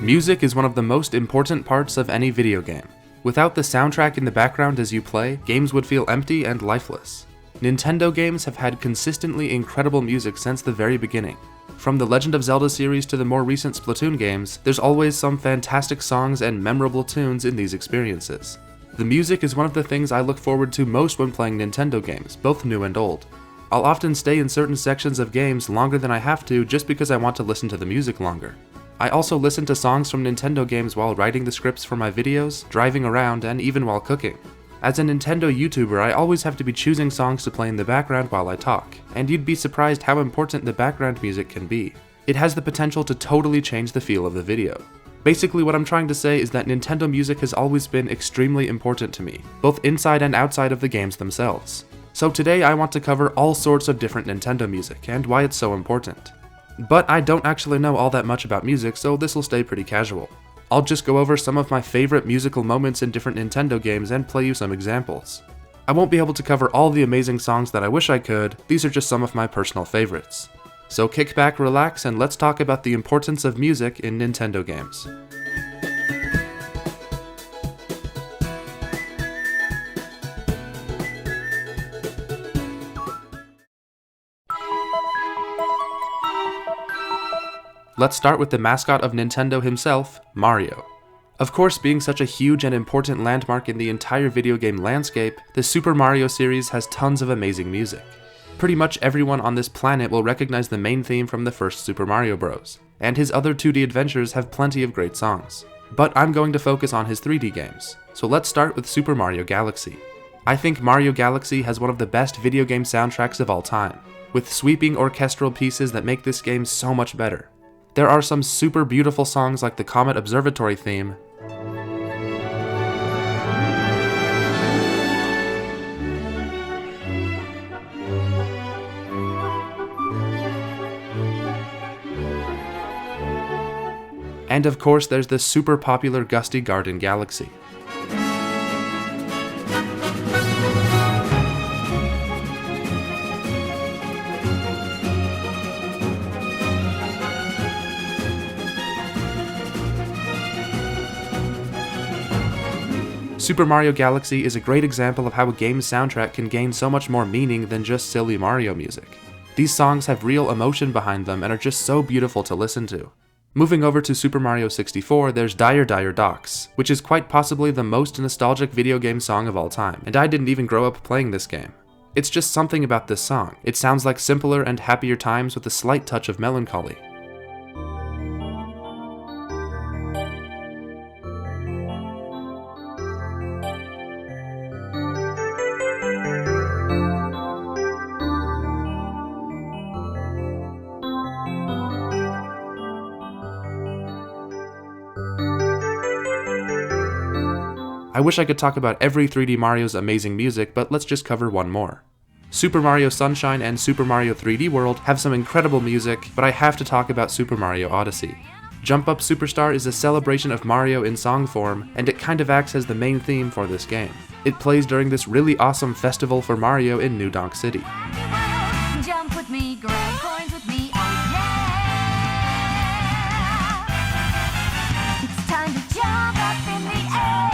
Music is one of the most important parts of any video game. Without the soundtrack in the background as you play, games would feel empty and lifeless. Nintendo games have had consistently incredible music since the very beginning. From the Legend of Zelda series to the more recent Splatoon games, there's always some fantastic songs and memorable tunes in these experiences. The music is one of the things I look forward to most when playing Nintendo games, both new and old. I'll often stay in certain sections of games longer than I have to just because I want to listen to the music longer. I also listen to songs from Nintendo games while writing the scripts for my videos, driving around, and even while cooking. As a Nintendo YouTuber, I always have to be choosing songs to play in the background while I talk, and you'd be surprised how important the background music can be. It has the potential to totally change the feel of the video. Basically, what I'm trying to say is that Nintendo music has always been extremely important to me, both inside and outside of the games themselves. So today I want to cover all sorts of different Nintendo music, and why it's so important. But I don't actually know all that much about music, so this will stay pretty casual. I'll just go over some of my favorite musical moments in different Nintendo games and play you some examples. I won't be able to cover all the amazing songs that I wish I could, these are just some of my personal favorites. So kick back, relax, and let's talk about the importance of music in Nintendo games. Let's start with the mascot of Nintendo himself, Mario. Of course, being such a huge and important landmark in the entire video game landscape, the Super Mario series has tons of amazing music. Pretty much everyone on this planet will recognize the main theme from the first Super Mario Bros., and his other 2D adventures have plenty of great songs. But I'm going to focus on his 3D games, so let's start with Super Mario Galaxy. I think Mario Galaxy has one of the best video game soundtracks of all time, with sweeping orchestral pieces that make this game so much better. There are some super beautiful songs like the Comet Observatory theme, and of course there's the super popular Gusty Garden Galaxy. Super Mario Galaxy is a great example of how a game's soundtrack can gain so much more meaning than just silly Mario music. These songs have real emotion behind them and are just so beautiful to listen to. Moving over to Super Mario 64, there's Dire Dire Docks, which is quite possibly the most nostalgic video game song of all time, and I didn't even grow up playing this game. It's just something about this song. It sounds like simpler and happier times with a slight touch of melancholy. I wish I could talk about every 3D Mario's amazing music, but let's just cover one more. Super Mario Sunshine and Super Mario 3D World have some incredible music, but I have to talk about Super Mario Odyssey. Jump Up Superstar is a celebration of Mario in song form, and it kind of acts as the main theme for this game. It plays during this really awesome festival for Mario in New Donk City. Jump with me, grab coins with me, oh yeah! It's time to jump up in the air.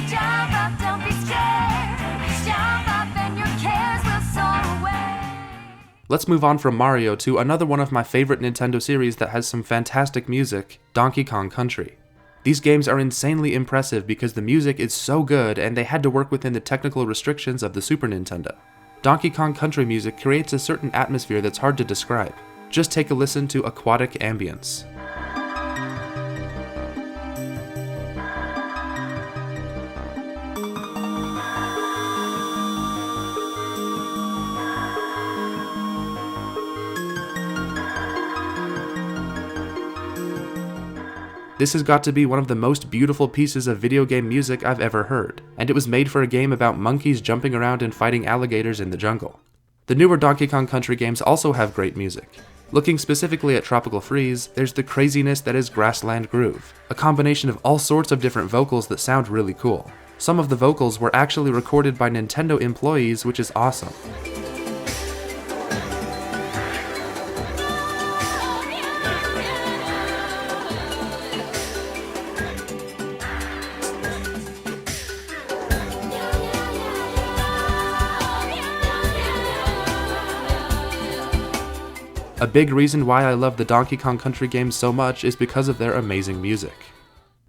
Jump up, don't be scared. Jump up and your cares will soar away. Let's move on from Mario to another one of my favorite Nintendo series that has some fantastic music, Donkey Kong Country. These games are insanely impressive because the music is so good and they had to work within the technical restrictions of the Super Nintendo. Donkey Kong Country music creates a certain atmosphere that's hard to describe. Just take a listen to Aquatic Ambience. This has got to be one of the most beautiful pieces of video game music I've ever heard, and it was made for a game about monkeys jumping around and fighting alligators in the jungle. The newer Donkey Kong Country games also have great music. Looking specifically at Tropical Freeze, there's the craziness that is Grassland Groove, a combination of all sorts of different vocals that sound really cool. Some of the vocals were actually recorded by Nintendo employees, which is awesome. A big reason why I love the Donkey Kong Country games so much is because of their amazing music.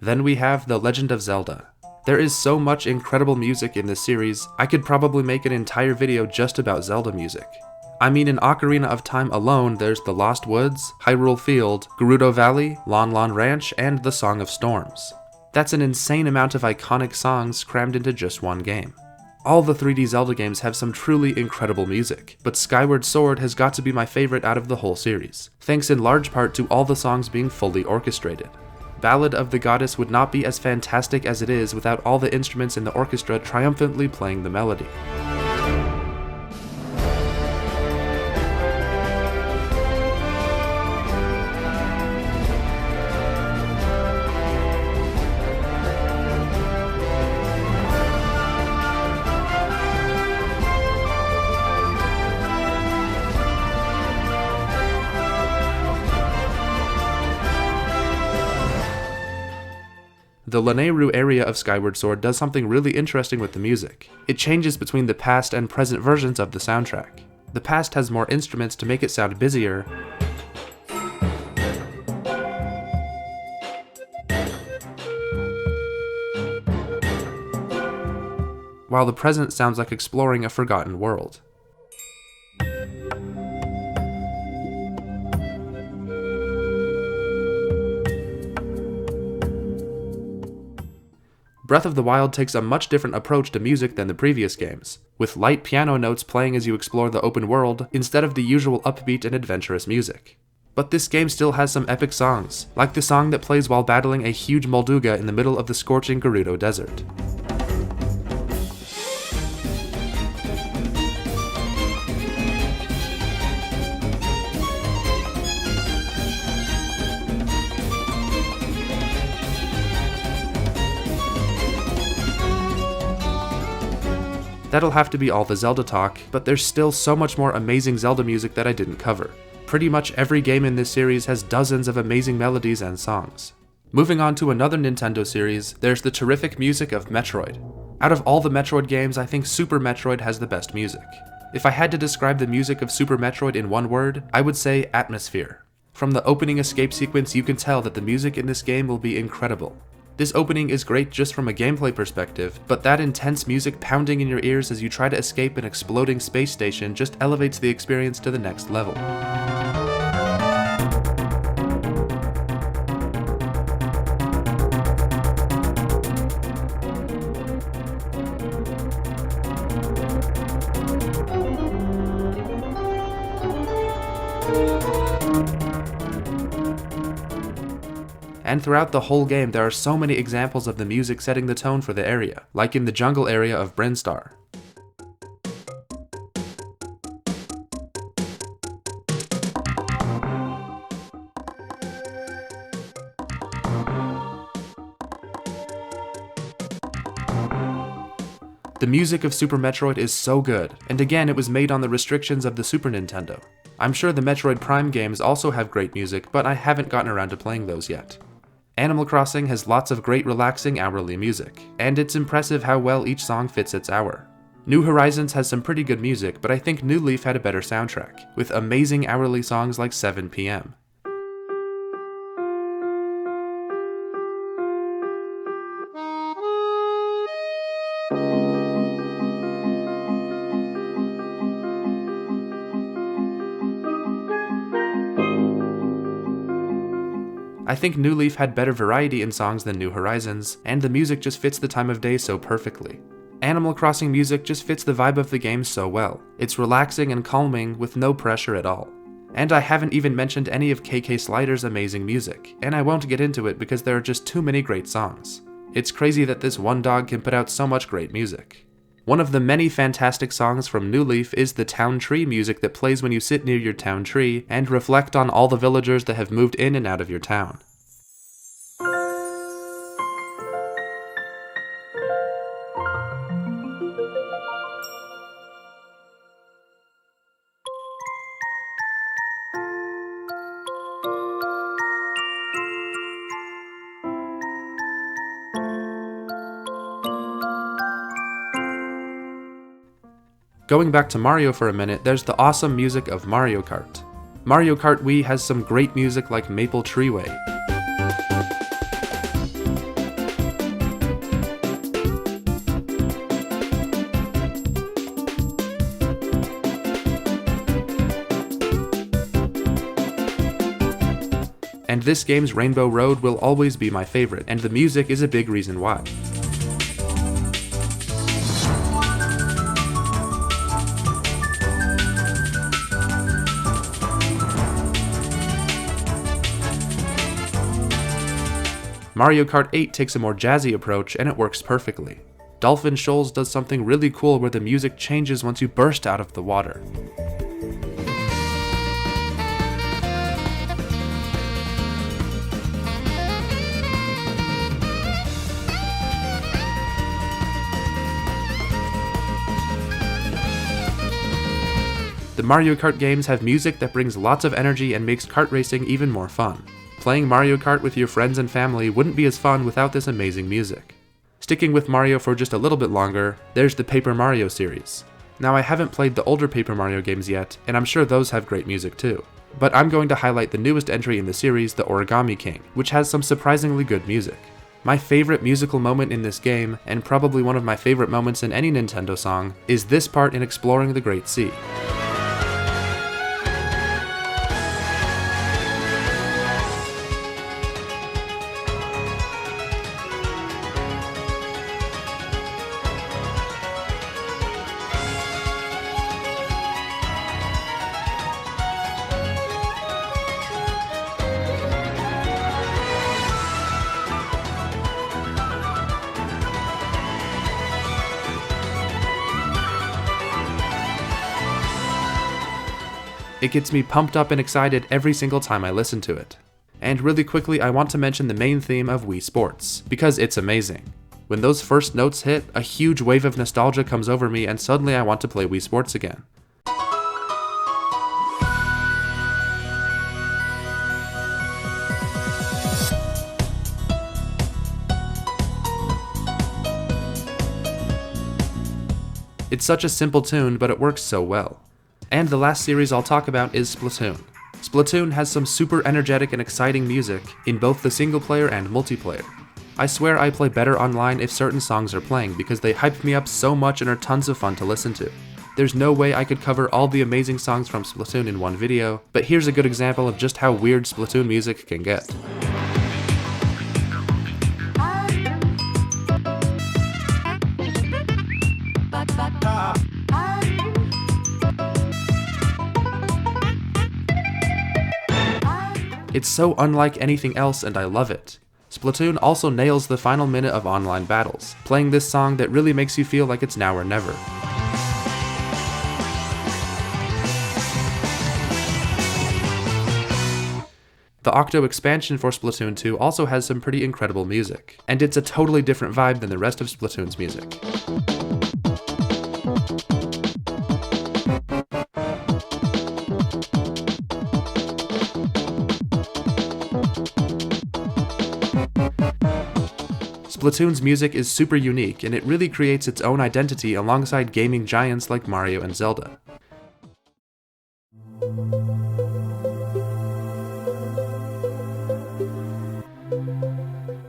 Then we have The Legend of Zelda. There is so much incredible music in this series, I could probably make an entire video just about Zelda music. I mean, in Ocarina of Time alone, there's The Lost Woods, Hyrule Field, Gerudo Valley, Lon Lon Ranch, and The Song of Storms. That's an insane amount of iconic songs crammed into just one game. All the 3D Zelda games have some truly incredible music, but Skyward Sword has got to be my favorite out of the whole series, thanks in large part to all the songs being fully orchestrated. Ballad of the Goddess would not be as fantastic as it is without all the instruments in the orchestra triumphantly playing the melody. The Lanayru area of Skyward Sword does something really interesting with the music. It changes between the past and present versions of the soundtrack. The past has more instruments to make it sound busier, while the present sounds like exploring a forgotten world. Breath of the Wild takes a much different approach to music than the previous games, with light piano notes playing as you explore the open world instead of the usual upbeat and adventurous music. But this game still has some epic songs, like the song that plays while battling a huge Molduga in the middle of the scorching Gerudo Desert. That'll have to be all the Zelda talk, but there's still so much more amazing Zelda music that I didn't cover. Pretty much every game in this series has dozens of amazing melodies and songs. Moving on to another Nintendo series, there's the terrific music of Metroid. Out of all the Metroid games, I think Super Metroid has the best music. If I had to describe the music of Super Metroid in one word, I would say atmosphere. From the opening escape sequence, you can tell that the music in this game will be incredible. This opening is great just from a gameplay perspective, but that intense music pounding in your ears as you try to escape an exploding space station just elevates the experience to the next level. And throughout the whole game, there are so many examples of the music setting the tone for the area, like in the jungle area of Brinstar. The music of Super Metroid is so good, and again it was made on the restrictions of the Super Nintendo. I'm sure the Metroid Prime games also have great music, but I haven't gotten around to playing those yet. Animal Crossing has lots of great relaxing hourly music, and it's impressive how well each song fits its hour. New Horizons has some pretty good music, but I think New Leaf had a better soundtrack, with amazing hourly songs like 7 PM. I think New Leaf had better variety in songs than New Horizons, and the music just fits the time of day so perfectly. Animal Crossing music just fits the vibe of the game so well. It's relaxing and calming with no pressure at all. And I haven't even mentioned any of KK Slider's amazing music, and I won't get into it because there are just too many great songs. It's crazy that this one dog can put out so much great music. One of the many fantastic songs from New Leaf is the town tree music that plays when you sit near your town tree and reflect on all the villagers that have moved in and out of your town. Going back to Mario for a minute, there's the awesome music of Mario Kart. Mario Kart Wii has some great music like Maple Treeway. And this game's Rainbow Road will always be my favorite, and the music is a big reason why. Mario Kart 8 takes a more jazzy approach and it works perfectly. Dolphin Shoals does something really cool where the music changes once you burst out of the water. The Mario Kart games have music that brings lots of energy and makes kart racing even more fun. Playing Mario Kart with your friends and family wouldn't be as fun without this amazing music. Sticking with Mario for just a little bit longer, there's the Paper Mario series. Now I haven't played the older Paper Mario games yet, and I'm sure those have great music too. But I'm going to highlight the newest entry in the series, the Origami King, which has some surprisingly good music. My favorite musical moment in this game, and probably one of my favorite moments in any Nintendo song, is this part in Exploring the Great Sea. It gets me pumped up and excited every single time I listen to it. And really quickly, I want to mention the main theme of Wii Sports, because it's amazing. When those first notes hit, a huge wave of nostalgia comes over me and suddenly I want to play Wii Sports again. It's such a simple tune, but it works so well. And the last series I'll talk about is Splatoon. Splatoon has some super energetic and exciting music in both the single player and multiplayer. I swear I play better online if certain songs are playing because they hype me up so much and are tons of fun to listen to. There's no way I could cover all the amazing songs from Splatoon in one video, but here's a good example of just how weird Splatoon music can get. It's so unlike anything else and I love it. Splatoon also nails the final minute of online battles, playing this song that really makes you feel like it's now or never. The Octo expansion for Splatoon 2 also has some pretty incredible music, and it's a totally different vibe than the rest of Splatoon's music. Splatoon's music is super unique, and it really creates its own identity alongside gaming giants like Mario and Zelda.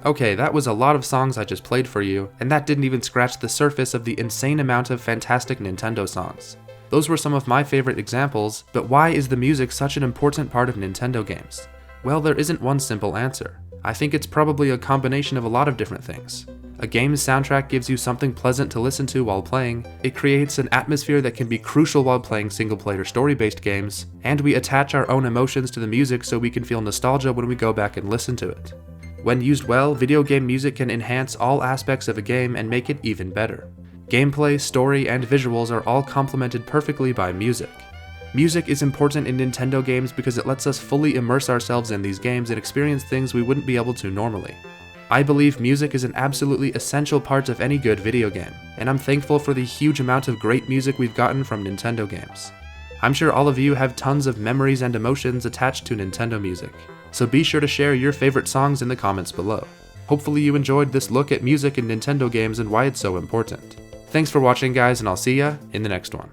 Okay, that was a lot of songs I just played for you, and that didn't even scratch the surface of the insane amount of fantastic Nintendo songs. Those were some of my favorite examples, but why is the music such an important part of Nintendo games? Well, there isn't one simple answer. I think it's probably a combination of a lot of different things. A game's soundtrack gives you something pleasant to listen to while playing, it creates an atmosphere that can be crucial while playing single-player story-based games, and we attach our own emotions to the music so we can feel nostalgia when we go back and listen to it. When used well, video game music can enhance all aspects of a game and make it even better. Gameplay, story, and visuals are all complemented perfectly by music. Music is important in Nintendo games because it lets us fully immerse ourselves in these games and experience things we wouldn't be able to normally. I believe music is an absolutely essential part of any good video game, and I'm thankful for the huge amount of great music we've gotten from Nintendo games. I'm sure all of you have tons of memories and emotions attached to Nintendo music, so be sure to share your favorite songs in the comments below. Hopefully you enjoyed this look at music in Nintendo games and why it's so important. Thanks for watching guys, and I'll see ya in the next one.